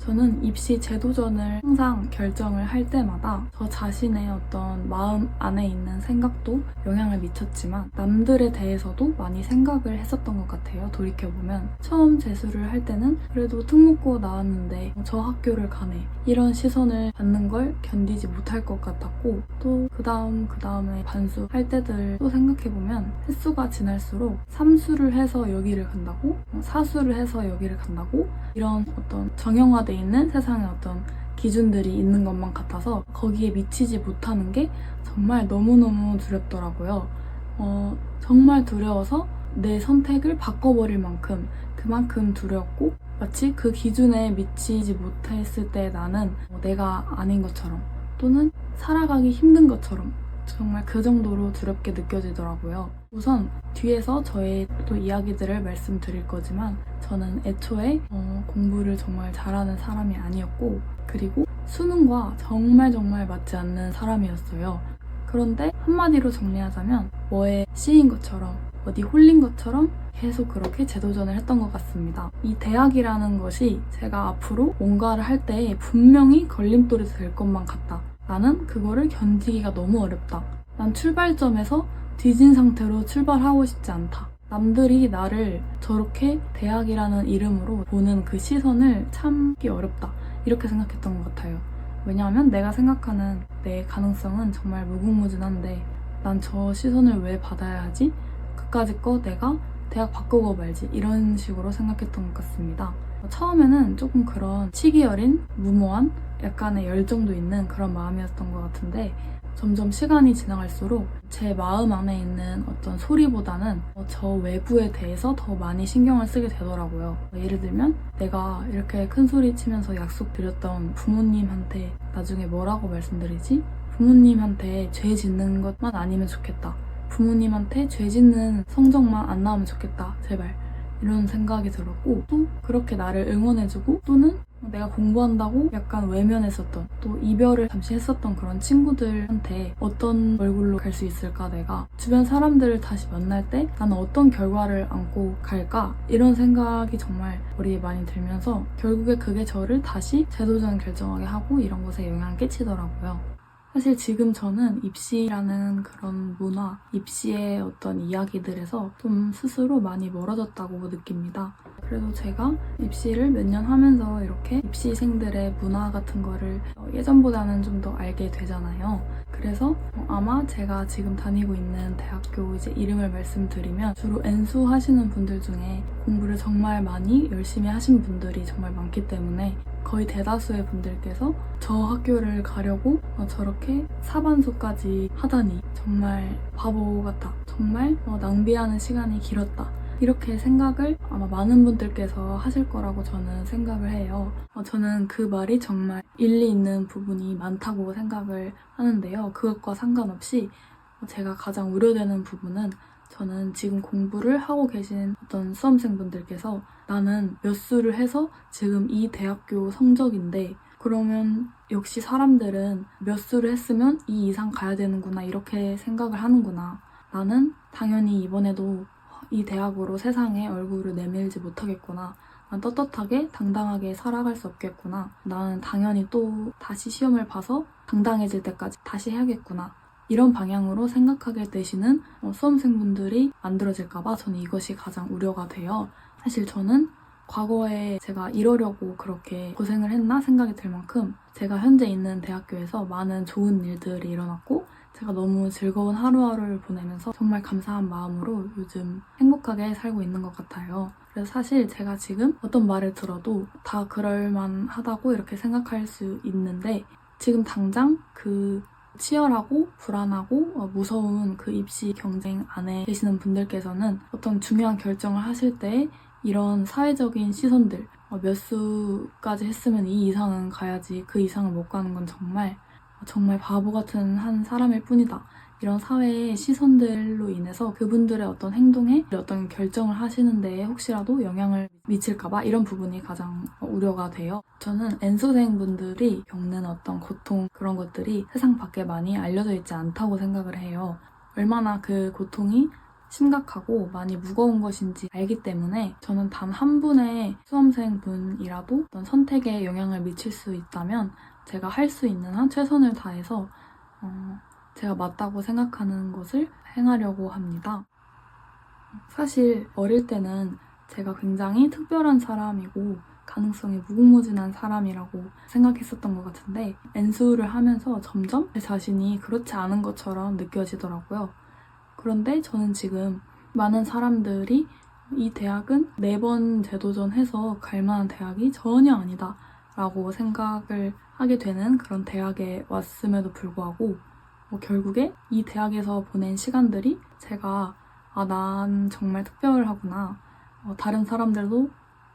저는 입시 재도전을 항상 결정을 할 때마다 저 자신의 어떤 마음 안에 있는 생각도 영향을 미쳤지만 남들에 대해서도 많이 생각을 했었던 것 같아요. 돌이켜보면 처음 재수를 할 때는 그래도 특목고 나왔는데 저 학교를 가네 이런 시선을 받는 걸 견디지 못할 것 같았고, 또 그 다음에 반수 할 때들 또 생각해보면 횟수가 지날수록 3수를 해서 여기를 간다고 4수를 해서 여기를 간다고 이런 어떤 정형화되어 있는 세상의 어떤 기준들이 있는 것만 같아서 거기에 미치지 못하는 게 정말 너무너무 두렵더라고요. 정말 두려워서 내 선택을 바꿔버릴 만큼 그만큼 두려웠고, 마치 그 기준에 미치지 못했을 때 나는 내가 아닌 것처럼 또는 살아가기 힘든 것처럼 정말 그 정도로 두렵게 느껴지더라고요. 우선 뒤에서 저의 또 이야기들을 말씀드릴 거지만 저는 애초에 공부를 정말 잘하는 사람이 아니었고, 그리고 수능과 정말 맞지 않는 사람이었어요. 그런데 한마디로 정리하자면 뭐에 씌인 것처럼 어디 홀린 것처럼 계속 그렇게 재도전을 했던 것 같습니다. 이 대학이라는 것이 제가 앞으로 뭔가를 할 때 분명히 걸림돌이 될 것만 같다. 나는 그거를 견디기가 너무 어렵다. 난 출발점에서 뒤진 상태로 출발하고 싶지 않다. 남들이 나를 저렇게 대학이라는 이름으로 보는 그 시선을 참기 어렵다. 이렇게 생각했던 것 같아요. 왜냐하면 내가 생각하는 내 가능성은 정말 무궁무진한데 난 저 시선을 왜 받아야 하지? 그까짓 거 내가 대학 바꾸고 말지 이런 식으로 생각했던 것 같습니다. 처음에는 조금 그런 치기 어린 무모한 약간의 열정도 있는 그런 마음이었던 것 같은데 점점 시간이 지나갈수록 제 마음 안에 있는 어떤 소리보다는 저 외부에 대해서 더 많이 신경을 쓰게 되더라고요. 예를 들면 내가 이렇게 큰 소리 치면서 약속드렸던 부모님한테 나중에 뭐라고 말씀드리지? 부모님한테 죄 짓는 것만 아니면 좋겠다. 부모님한테 죄 짓는 성적만 안 나오면 좋겠다. 제발. 이런 생각이 들었고, 또 그렇게 나를 응원해주고 또는 내가 공부한다고 약간 외면했었던, 또 이별을 잠시 했었던 그런 친구들한테 어떤 얼굴로 갈 수 있을까, 내가 주변 사람들을 다시 만날 때 나는 어떤 결과를 안고 갈까, 이런 생각이 정말 머리에 많이 들면서 결국에 그게 저를 다시 재도전 결정하게 하고 이런 것에 영향을 끼치더라고요. 사실 지금 저는 입시라는 그런 문화, 입시의 어떤 이야기들에서 좀 스스로 많이 멀어졌다고 느낍니다. 그래도 제가 입시를 몇 년 하면서 이렇게 입시생들의 문화 같은 거를 예전보다는 좀 더 알게 되잖아요. 그래서 아마 제가 지금 다니고 있는 대학교 이제 이름을 말씀드리면 주로 N수 하시는 분들 중에 공부를 정말 많이 열심히 하신 분들이 정말 많기 때문에 거의 대다수의 분들께서 저 학교를 가려고 저렇게 사반수까지 하다니 정말 바보 같다. 정말 낭비하는 시간이 길었다. 이렇게 생각을 아마 많은 분들께서 하실 거라고 저는 생각을 해요. 저는 그 말이 정말 일리 있는 부분이 많다고 생각을 하는데요. 그것과 상관없이 제가 가장 우려되는 부분은 저는 지금 공부를 하고 계신 어떤 수험생분들께서 나는 몇 수를 해서 지금 이 대학교 성적인데 그러면 역시 사람들은 몇 수를 했으면 이 이상 가야 되는구나 이렇게 생각을 하는구나. 나는 당연히 이번에도 이 대학으로 세상에 얼굴을 내밀지 못하겠구나. 난 떳떳하게 당당하게 살아갈 수 없겠구나. 나는 당연히 또 다시 시험을 봐서 당당해질 때까지 다시 해야겠구나. 이런 방향으로 생각하게 되시는 수험생분들이 만들어질까봐 저는 이것이 가장 우려가 돼요. 사실 저는 과거에 제가 이러려고 그렇게 고생을 했나 생각이 들 만큼 제가 현재 있는 대학교에서 많은 좋은 일들이 일어났고 제가 너무 즐거운 하루하루를 보내면서 정말 감사한 마음으로 요즘 행복하게 살고 있는 것 같아요. 그래서 사실 제가 지금 어떤 말을 들어도 다 그럴만하다고 이렇게 생각할 수 있는데 지금 당장 그 치열하고 불안하고 무서운 그 입시 경쟁 안에 계시는 분들께서는 어떤 중요한 결정을 하실 때 이런 사회적인 시선들 몇 수까지 했으면 이 이상은 가야지 그 이상을 못 가는 건 정말 바보 같은 한 사람일 뿐이다. 이런 사회의 시선들로 인해서 그분들의 어떤 행동에 어떤 결정을 하시는 데에 혹시라도 영향을 미칠까봐 이런 부분이 가장 우려가 돼요. 저는 N수생분들이 겪는 어떤 고통 그런 것들이 세상 밖에 많이 알려져 있지 않다고 생각을 해요. 얼마나 그 고통이 심각하고 많이 무거운 것인지 알기 때문에 저는 단 한 분의 수험생분이라도 어떤 선택에 영향을 미칠 수 있다면 제가 할 수 있는 한 최선을 다해서 제가 맞다고 생각하는 것을 행하려고 합니다. 사실 어릴 때는 제가 굉장히 특별한 사람이고 가능성이 무궁무진한 사람이라고 생각했었던 것 같은데 N수를 하면서 점점 제 자신이 그렇지 않은 것처럼 느껴지더라고요. 그런데 저는 지금 많은 사람들이 이 대학은 4번 재도전해서 갈 만한 대학이 전혀 아니다 라고 생각을 하게 되는 그런 대학에 왔음에도 불구하고 결국에 이 대학에서 보낸 시간들이 제가 난 정말 특별하구나. 다른 사람들도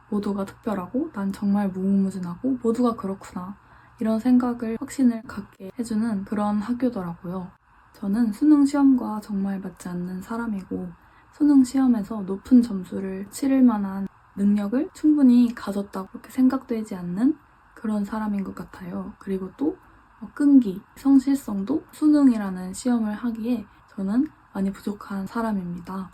모두가 특별하고 난 정말 무궁무진하고 모두가 그렇구나. 이런 생각을 확신을 갖게 해주는 그런 학교더라고요. 저는 수능 시험과 정말 맞지 않는 사람이고 수능 시험에서 높은 점수를 치를 만한 능력을 충분히 가졌다고 그렇게 생각되지 않는 그런 사람인 것 같아요. 그리고 또 끈기, 성실성도 수능이라는 시험을 하기에 저는 많이 부족한 사람입니다.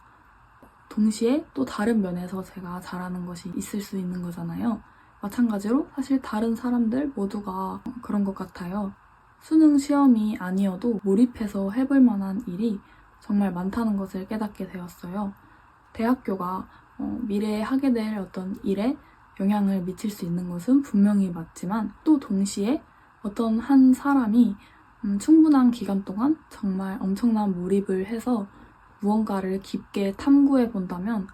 동시에 또 다른 면에서 제가 잘하는 것이 있을 수 있는 거잖아요. 마찬가지로 사실 다른 사람들 모두가 그런 것 같아요. 수능 시험이 아니어도 몰입해서 해볼 만한 일이 정말 많다는 것을 깨닫게 되었어요. 대학교가 미래에 하게 될 어떤 일에 영향을 미칠 수 있는 것은 분명히 맞지만 또 동시에 어떤 한 사람이 충분한 기간 동안 정말 엄청난 몰입을 해서 무언가를 깊게 탐구해 본다면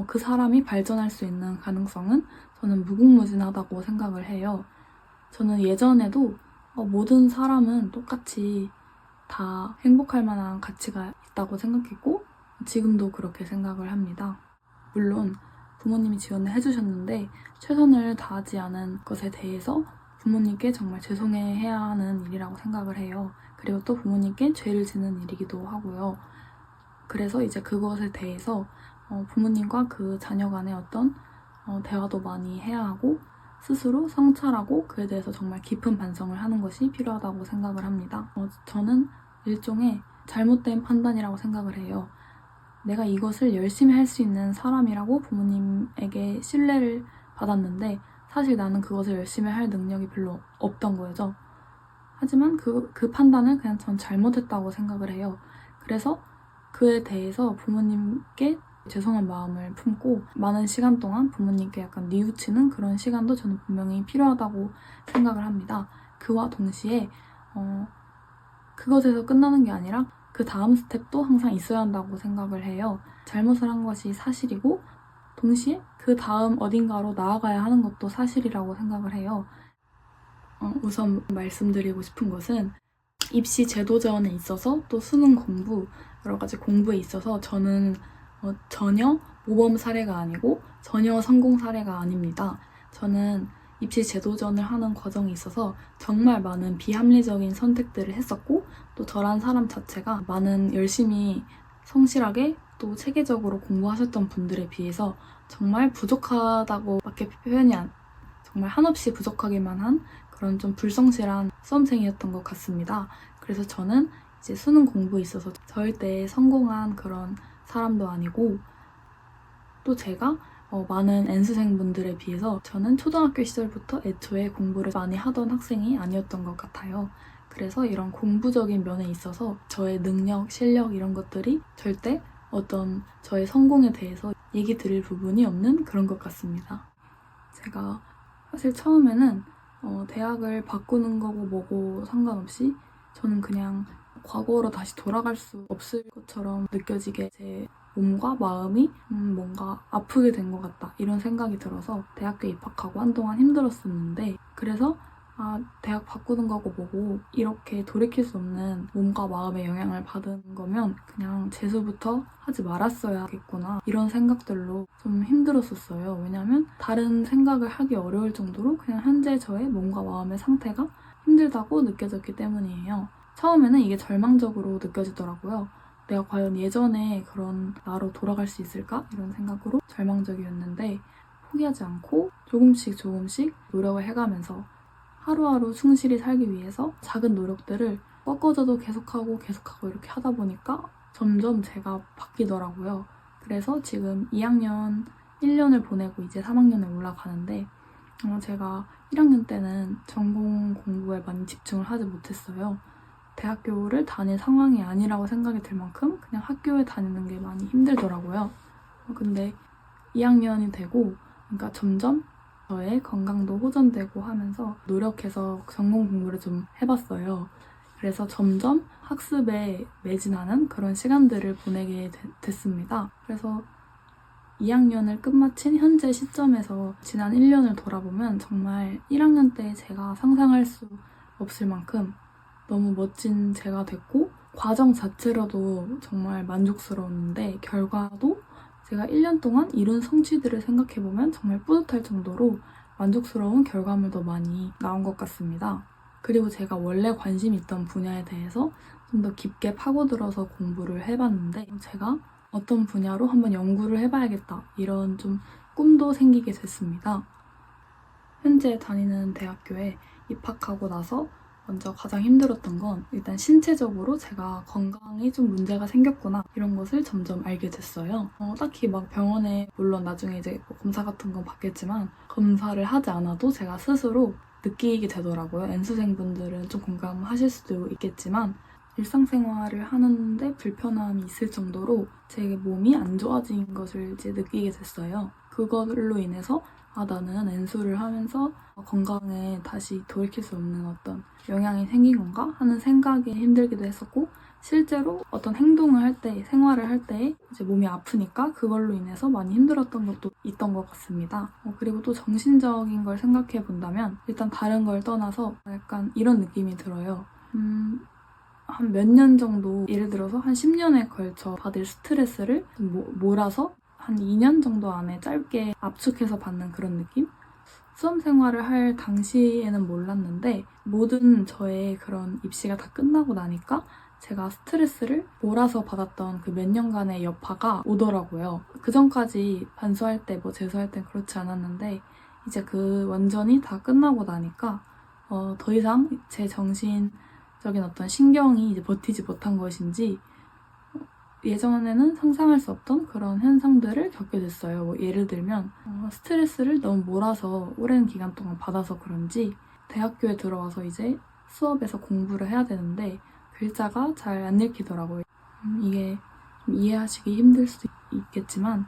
그 사람이 발전할 수 있는 가능성은 저는 무궁무진하다고 생각을 해요. 저는 예전에도 모든 사람은 똑같이 다 행복할 만한 가치가 있다고 생각했고 지금도 그렇게 생각을 합니다. 물론 부모님이 지원을 해주셨는데 최선을 다하지 않은 것에 대해서 부모님께 정말 죄송해야 하는 일이라고 생각을 해요. 그리고 또 부모님께 죄를 지는 일이기도 하고요. 그래서 이제 그것에 대해서 부모님과 그 자녀 간의 어떤 대화도 많이 해야 하고 스스로 성찰하고 그에 대해서 정말 깊은 반성을 하는 것이 필요하다고 생각을 합니다. 저는 일종의 잘못된 판단이라고 생각을 해요. 내가 이것을 열심히 할 수 있는 사람이라고 부모님에게 신뢰를 받았는데 사실 나는 그것을 열심히 할 능력이 별로 없던 거죠. 하지만 그 판단을 그냥 전 잘못했다고 생각을 해요. 그래서 그에 대해서 부모님께 죄송한 마음을 품고 많은 시간 동안 부모님께 약간 뉘우치는 그런 시간도 저는 분명히 필요하다고 생각을 합니다. 그와 동시에 그것에서 끝나는 게 아니라 그 다음 스텝도 항상 있어야 한다고 생각을 해요. 잘못을 한 것이 사실이고 동시에 그 다음 어딘가로 나아가야 하는 것도 사실이라고 생각을 해요. 우선 말씀드리고 싶은 것은 입시 제도 제원에 있어서 또 수능 공부, 여러 가지 공부에 있어서 저는 전혀 모범 사례가 아니고 전혀 성공 사례가 아닙니다. 저는 입시 재도전을 하는 과정에 있어서 정말 많은 비합리적인 선택들을 했었고 또 저란 사람 자체가 많은 열심히 성실하게 또 체계적으로 공부하셨던 분들에 비해서 정말 부족하다고밖에 표현이 정말 한없이 부족하기만 한 그런 좀 불성실한 수험생이었던 것 같습니다. 그래서 저는 이제 수능 공부에 있어서 절대 성공한 그런 사람도 아니고 또 제가 많은 N수생분들에 비해서 저는 초등학교 시절부터 애초에 공부를 많이 하던 학생이 아니었던 것 같아요. 그래서 이런 공부적인 면에 있어서 저의 능력, 실력 이런 것들이 절대 어떤 저의 성공에 대해서 얘기 드릴 부분이 없는 그런 것 같습니다. 제가 사실 처음에는 대학을 바꾸는 거고 뭐고 상관없이 저는 그냥 과거로 다시 돌아갈 수 없을 것처럼 느껴지게 제 몸과 마음이 뭔가 아프게 된 것 같다 이런 생각이 들어서 대학교에 입학하고 한동안 힘들었었는데 그래서 대학 바꾸는 거고 뭐고 이렇게 돌이킬 수 없는 몸과 마음의 영향을 받은 거면 그냥 재수부터 하지 말았어야겠구나 이런 생각들로 좀 힘들었었어요. 왜냐면 다른 생각을 하기 어려울 정도로 그냥 현재 저의 몸과 마음의 상태가 힘들다고 느껴졌기 때문이에요. 처음에는 이게 절망적으로 느껴지더라고요. 내가 과연 예전에 그런 나로 돌아갈 수 있을까? 이런 생각으로 절망적이었는데 포기하지 않고 조금씩 노력을 해가면서 하루하루 충실히 살기 위해서 작은 노력들을 꺾어져도 계속하고 이렇게 하다 보니까 점점 제가 바뀌더라고요. 그래서 지금 2학년 1년을 보내고 이제 3학년에 올라가는데 제가 1학년 때는 전공 공부에 많이 집중을 하지 못했어요. 대학교를 다닐 상황이 아니라고 생각이 들 만큼 그냥 학교에 다니는 게 많이 힘들더라고요. 근데 2학년이 되고 그러니까 점점 저의 건강도 호전되고 하면서 노력해서 전공 공부를 좀 해봤어요. 그래서 점점 학습에 매진하는 그런 시간들을 보내게 됐습니다. 그래서 2학년을 끝마친 현재 시점에서 지난 1년을 돌아보면 정말 1학년 때 제가 상상할 수 없을 만큼 너무 멋진 제가 됐고 과정 자체로도 정말 만족스러웠는데 결과도 제가 1년 동안 이룬 성취들을 생각해보면 정말 뿌듯할 정도로 만족스러운 결과물도 많이 나온 것 같습니다. 그리고 제가 원래 관심 있던 분야에 대해서 좀 더 깊게 파고들어서 공부를 해봤는데 제가 어떤 분야로 한번 연구를 해봐야겠다 이런 좀 꿈도 생기게 됐습니다. 현재 다니는 대학교에 입학하고 나서 먼저 가장 힘들었던 건 일단 신체적으로 제가 건강에 좀 문제가 생겼구나 이런 것을 점점 알게 됐어요. 딱히 막 병원에 물론 나중에 이제 검사 같은 건 받겠지만 검사를 하지 않아도 제가 스스로 느끼게 되더라고요. N수생분들은 좀 공감하실 수도 있겠지만 일상생활을 하는데 불편함이 있을 정도로 제 몸이 안 좋아진 것을 이제 느끼게 됐어요. 그걸로 인해서 나는 N수를 하면서 건강에 다시 돌이킬 수 없는 어떤 영향이 생긴 건가 하는 생각에 힘들기도 했었고 실제로 어떤 행동을 할 때, 생활을 할 때 이제 몸이 아프니까 그걸로 인해서 많이 힘들었던 것도 있던 것 같습니다. 그리고 또 정신적인 걸 생각해 본다면 일단 다른 걸 떠나서 약간 이런 느낌이 들어요. 한 몇 년 정도 예를 들어서 한 10년에 걸쳐 받을 스트레스를 몰아서 한 2년 정도 안에 짧게 압축해서 받는 그런 느낌? 수험 생활을 할 당시에는 몰랐는데 모든 저의 그런 입시가 다 끝나고 나니까 제가 스트레스를 몰아서 받았던 그 몇 년간의 여파가 오더라고요. 그 전까지 반수할 때, 재수할 땐 그렇지 않았는데 이제 그 완전히 다 끝나고 나니까 더 이상 제 정신적인 어떤 신경이 이제 버티지 못한 것인지 예전에는 상상할 수 없던 그런 현상들을 겪게 됐어요. 예를 들면 스트레스를 너무 몰아서 오랜 기간 동안 받아서 그런지 대학교에 들어와서 이제 수업에서 공부를 해야 되는데 글자가 잘 안 읽히더라고요. 이게 좀 이해하시기 힘들 수도 있겠지만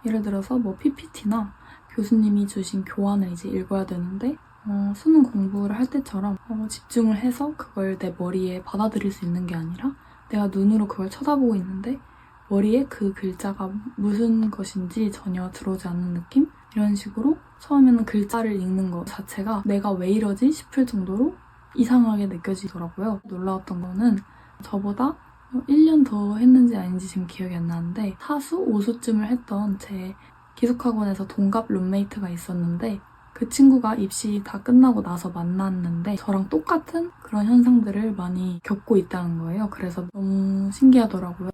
예를 들어서 PPT나 교수님이 주신 교환을 이제 읽어야 되는데 수능 공부를 할 때처럼 집중을 해서 그걸 내 머리에 받아들일 수 있는 게 아니라 내가 눈으로 그걸 쳐다보고 있는데 머리에 그 글자가 무슨 것인지 전혀 들어오지 않는 느낌? 이런 식으로 처음에는 글자를 읽는 것 자체가 내가 왜 이러지 싶을 정도로 이상하게 느껴지더라고요. 놀라웠던 거는 저보다 1년 더 했는지 아닌지 지금 기억이 안 나는데 4수, 5수쯤을 했던 제 기숙학원에서 동갑 룸메이트가 있었는데 그 친구가 입시 다 끝나고 나서 만났는데 저랑 똑같은 그런 현상들을 많이 겪고 있다는 거예요. 그래서 너무 신기하더라고요.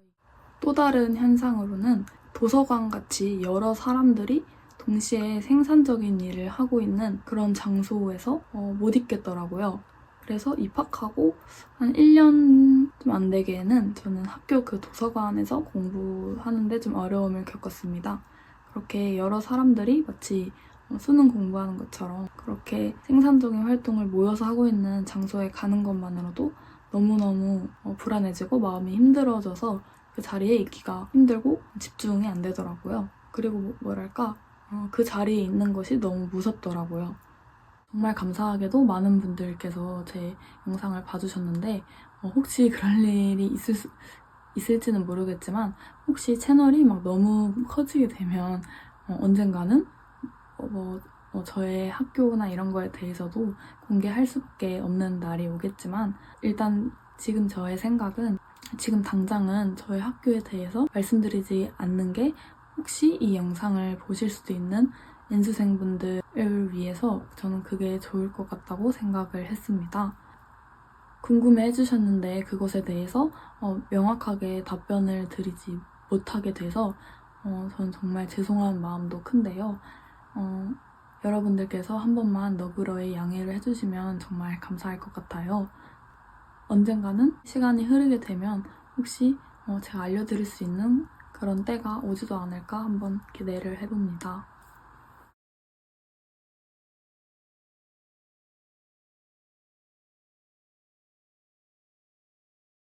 또 다른 현상으로는 도서관 같이 여러 사람들이 동시에 생산적인 일을 하고 있는 그런 장소에서 못 있겠더라고요. 그래서 입학하고 한 1년 좀 안 되게는 저는 학교 그 도서관에서 공부하는데 좀 어려움을 겪었습니다. 그렇게 여러 사람들이 마치 수능 공부하는 것처럼 그렇게 생산적인 활동을 모여서 하고 있는 장소에 가는 것만으로도 너무너무 불안해지고 마음이 힘들어져서 그 자리에 있기가 힘들고 집중이 안 되더라고요. 그리고 그 자리에 있는 것이 너무 무섭더라고요. 정말 감사하게도 많은 분들께서 제 영상을 봐주셨는데 혹시 그럴 일이 있을지는 모르겠지만 혹시 채널이 막 너무 커지게 되면 언젠가는 저의 학교나 이런 거에 대해서도 공개할 수밖에 없는 날이 오겠지만 일단 지금 저의 생각은 지금 당장은 저의 학교에 대해서 말씀드리지 않는 게 혹시 이 영상을 보실 수도 있는 N수생분들을 위해서 저는 그게 좋을 것 같다고 생각을 했습니다. 궁금해 해주셨는데 그것에 대해서 명확하게 답변을 드리지 못하게 돼서 저는 정말 죄송한 마음도 큰데요. 여러분들께서 한 번만 너그러이 양해를 해주시면 정말 감사할 것 같아요. 언젠가는 시간이 흐르게 되면 혹시 제가 알려드릴 수 있는 그런 때가 오지도 않을까 한번 기대를 해봅니다.